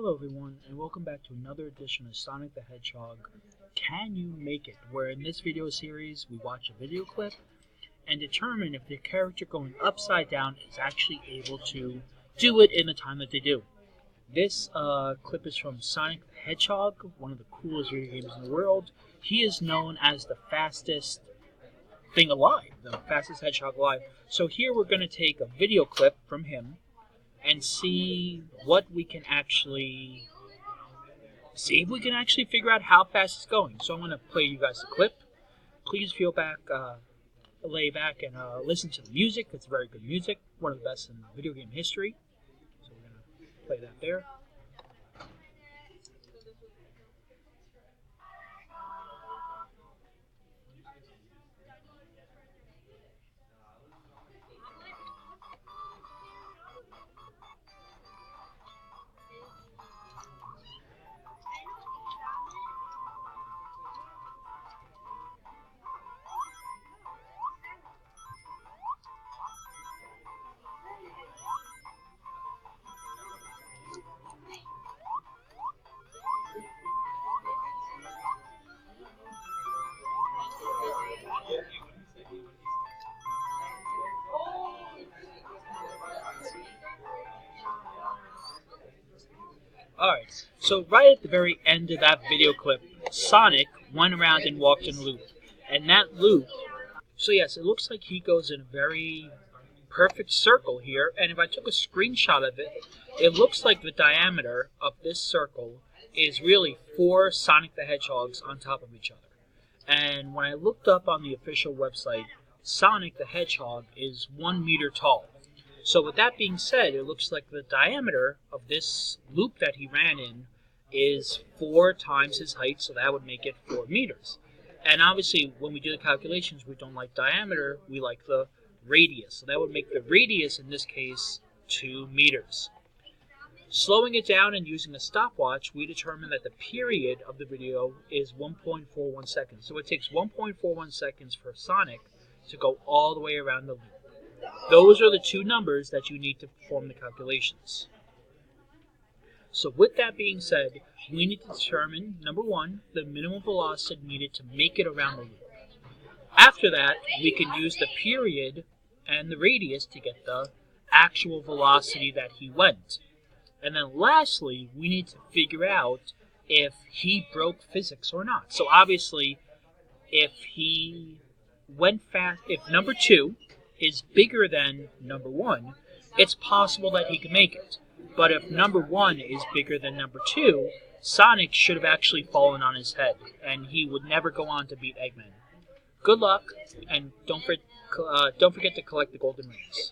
Hello everyone, and welcome back to another edition of Sonic the Hedgehog Can You Make It? Where in this video series we watch a video clip and determine if the character going upside down is actually able to do it in the time that they do. This clip is from Sonic the Hedgehog, one of the coolest video games in the world. He is known as the fastest thing alive, the fastest hedgehog alive. So here we're going to take a video clip from him and see what we can actually if we can actually figure out how fast it's going. So I'm going to play you guys a clip. Please lay back and listen to the music. It's very good music, one of the best in video game history. So we're going to play that there. Alright, so right at the very end of that video clip, Sonic went around and walked in a loop. And that loop, so yes, it looks like he goes in a very perfect circle here. And if I took a screenshot of it, it looks like the diameter of this circle is really 4 Sonic the Hedgehogs on top of each other. And when I looked up on the official website, Sonic the Hedgehog is 1 meter tall. So with that being said, it looks like the diameter of this loop that he ran in is 4 times his height, so that would make it 4 meters. And obviously, when we do the calculations, we don't like diameter, we like the radius. So that would make the radius, in this case, 2 meters. Slowing it down and using a stopwatch, we determine that the period of the video is 1.41 seconds. So it takes 1.41 seconds for Sonic to go all the way around the loop. Those are the 2 numbers that you need to perform the calculations. So with that being said, we need to determine, number 1, the minimum velocity needed to make it around the loop. After that, we can use the period and the radius to get the actual velocity that he went. And then lastly, we need to figure out if he broke physics or not. So obviously, if he went fast, if number 2 is bigger than number 1, it's possible that he can make it. But if number 1 is bigger than number 2, Sonic should have actually fallen on his head, and he would never go on to beat Eggman. Good luck, and don't forget to collect the golden rings.